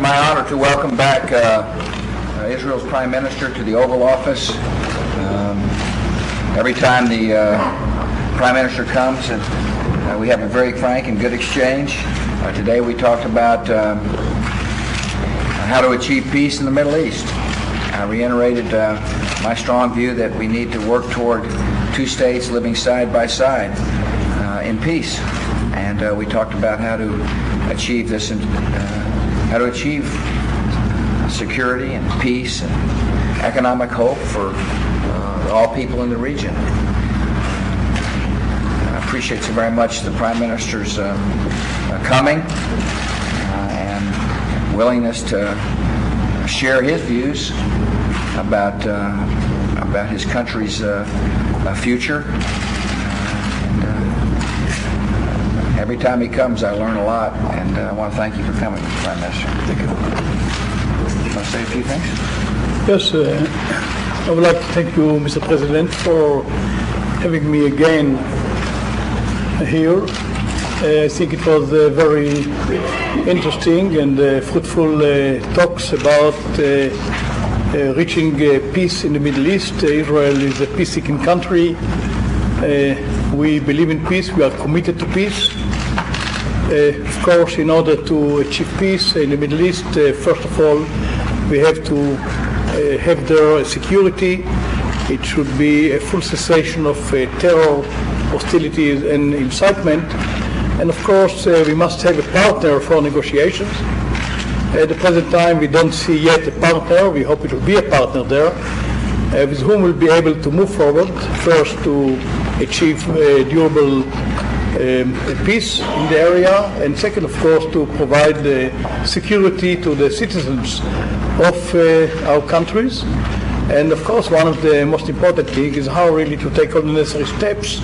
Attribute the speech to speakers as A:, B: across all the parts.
A: my honor to welcome back Israel's Prime Minister to the Oval Office. Every time the Prime Minister comes, and we have a very frank and good exchange. Today we talked about how to achieve peace in the Middle East. I reiterated my strong view that we need to work toward two states living side by side in peace. And we talked about how to achieve this, how to achieve security and peace and economic hope for all people in the region. I appreciate so very much the Prime Minister's coming and willingness to share his views about his country's future. Every time he comes, I learn a lot, and I want to thank you for coming, Prime Minister. Thank you. You want to say a few things?
B: Yes, I would like to thank you, Mr. President, for having me again here. I think it was very interesting and fruitful talks about reaching peace in the Middle East. Israel is a peace-seeking country. We believe in peace. We are committed to peace. Of course, in order to achieve peace in the Middle East, first of all, we have to have their security. It should be a full cessation of terror, hostilities, and incitement. And of course, we must have a partner for negotiations. At the present time, we don't see yet a partner. We hope it will be a partner there, with whom we'll be able to move forward, first to achieve durable peace in the area, and second, of course, to provide security to the citizens of our countries. And of course, one of the most important things is how really to take all the necessary steps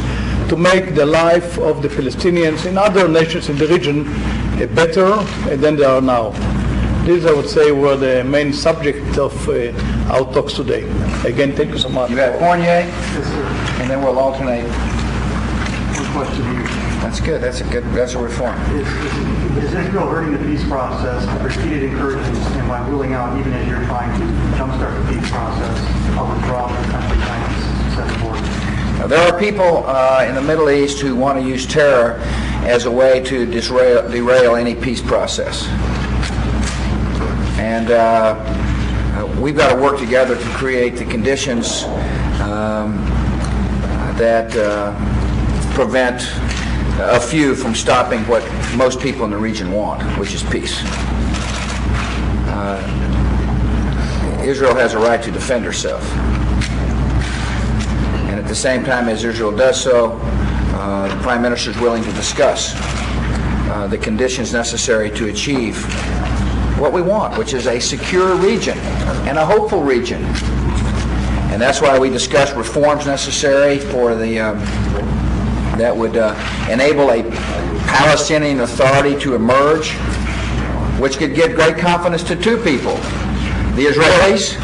B: to make the life of the Palestinians and other nations in the region better than they are now. These, I would say, were the main subject of our talks today. Again, thank you so much.
A: You got Fournier? Yes, sir. And then we'll alternate.
C: One question to you.
A: That's good. That's a reform.
C: Is Israel hurting the peace process? Repeated encouragements and by ruling out, even as you're trying to jumpstart the peace process, of withdrawal from the country trying to set the border?
A: There are people in the Middle East who want to use terror as a way to derail any peace process. And we've got to work together to create the conditions that prevent a few from stopping what most people in the region want, which is peace. Israel has a right to defend herself. And at the same time as Israel does so, the Prime Minister is willing to discuss the conditions necessary to achieve what we want, which is a secure region and a hopeful region. And that's why we discussed reforms necessary for that would enable a Palestinian Authority to emerge, which could give great confidence to two people, the Israelis,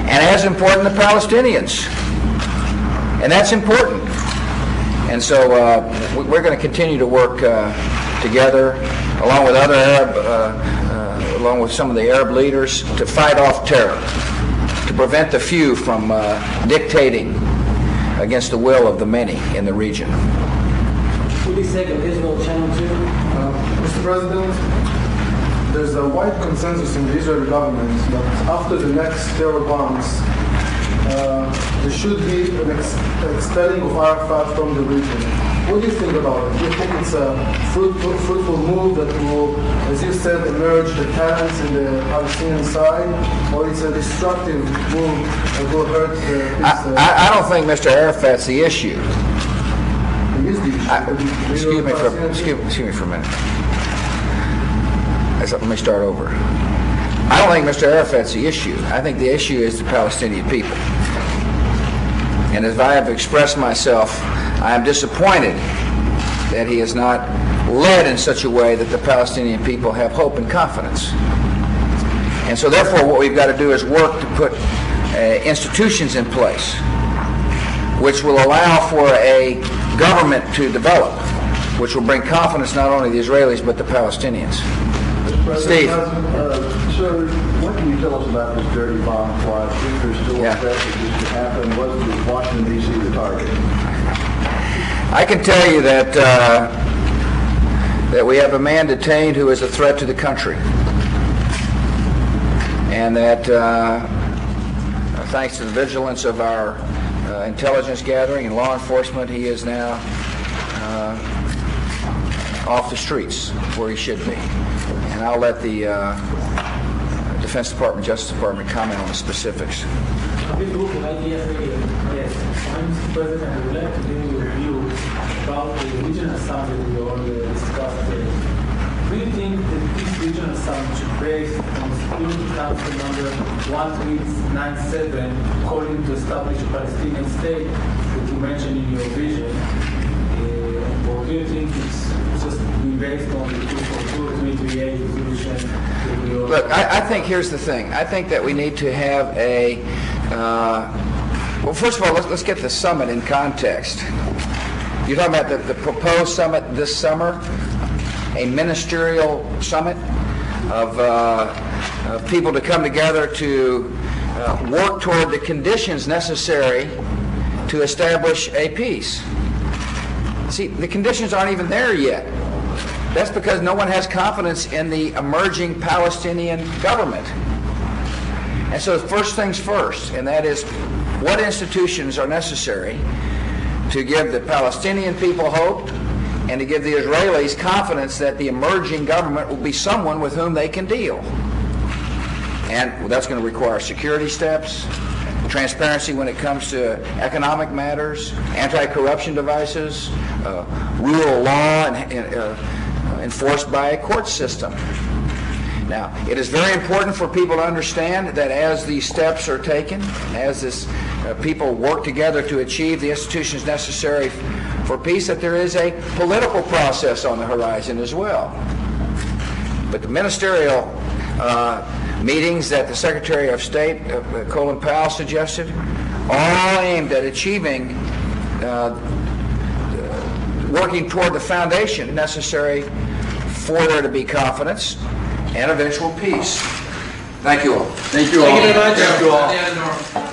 A: and as important, the Palestinians. And that's important. And so we're going to continue to work together, along with other along with some of the Arab leaders, to fight off terror, to prevent the few from dictating against the will of the many in the region.
D: What do you think of Israel Channel 2?
E: Mr. President, there's a wide consensus in the Israeli government that after the next terror bombs, there should be an expelling of Arafat from the region. What do you think about it? Do you think it's a fruitful move that will, as you said, emerge the talents in the Palestinian side, or it's a destructive move that will hurt the peace?
A: I don't think Mr. Arafat's the issue.
E: He is the issue.
A: Excuse me for a minute. Let me start over. I don't think Mr. Arafat's the issue. I think the issue is the Palestinian people. And as I have expressed myself, I am disappointed that he has not led in such a way that the Palestinian people have hope and confidence. And so therefore what we've got to do is work to put institutions in place which will allow for a government to develop, which will bring confidence not only to the Israelis but the Palestinians. Steve.
F: Sir, what can you tell us about this dirty bomb plot? If there's still a threat that this could happen, was Washington, D.C. the target?
A: I can tell you that that we have a man detained who is a threat to the country, and that thanks to the vigilance of our intelligence gathering and law enforcement, he is now off the streets where he should be. And I'll let the Defense Department, Justice Department comment on the specifics.
D: Yes, Mr. President, I would like to hear your view about the regional summit we already discussed. Do you think that this regional summit should base on Security Council number 1397 calling to establish a Palestinian state that you mentioned in your vision? Or do you think it's just be based on the 242 338 resolution?
A: Look, I think here's the thing. I think that we need to have a well, first of all, let's get the summit in context. You're talking about the proposed summit this summer, a ministerial summit of people to come together to work toward the conditions necessary to establish a peace. See, the conditions aren't even there yet. That's because no one has confidence in the emerging Palestinian government. And so first things first, and that is what institutions are necessary to give the Palestinian people hope and to give the Israelis confidence that the emerging government will be someone with whom they can deal. And that's going to require security steps, transparency when it comes to economic matters, anti-corruption devices, rule of law enforced by a court system. Now, it is very important for people to understand that as these steps are taken, as this people work together to achieve the institutions necessary for peace, that there is a political process on the horizon as well. But the ministerial meetings that the Secretary of State, Colin Powell, suggested, all aimed at achieving, working toward the foundation necessary for there to be confidence and eventual peace. Thank you all.
G: Thank you all.
D: Thank you very much.
G: Thank you all.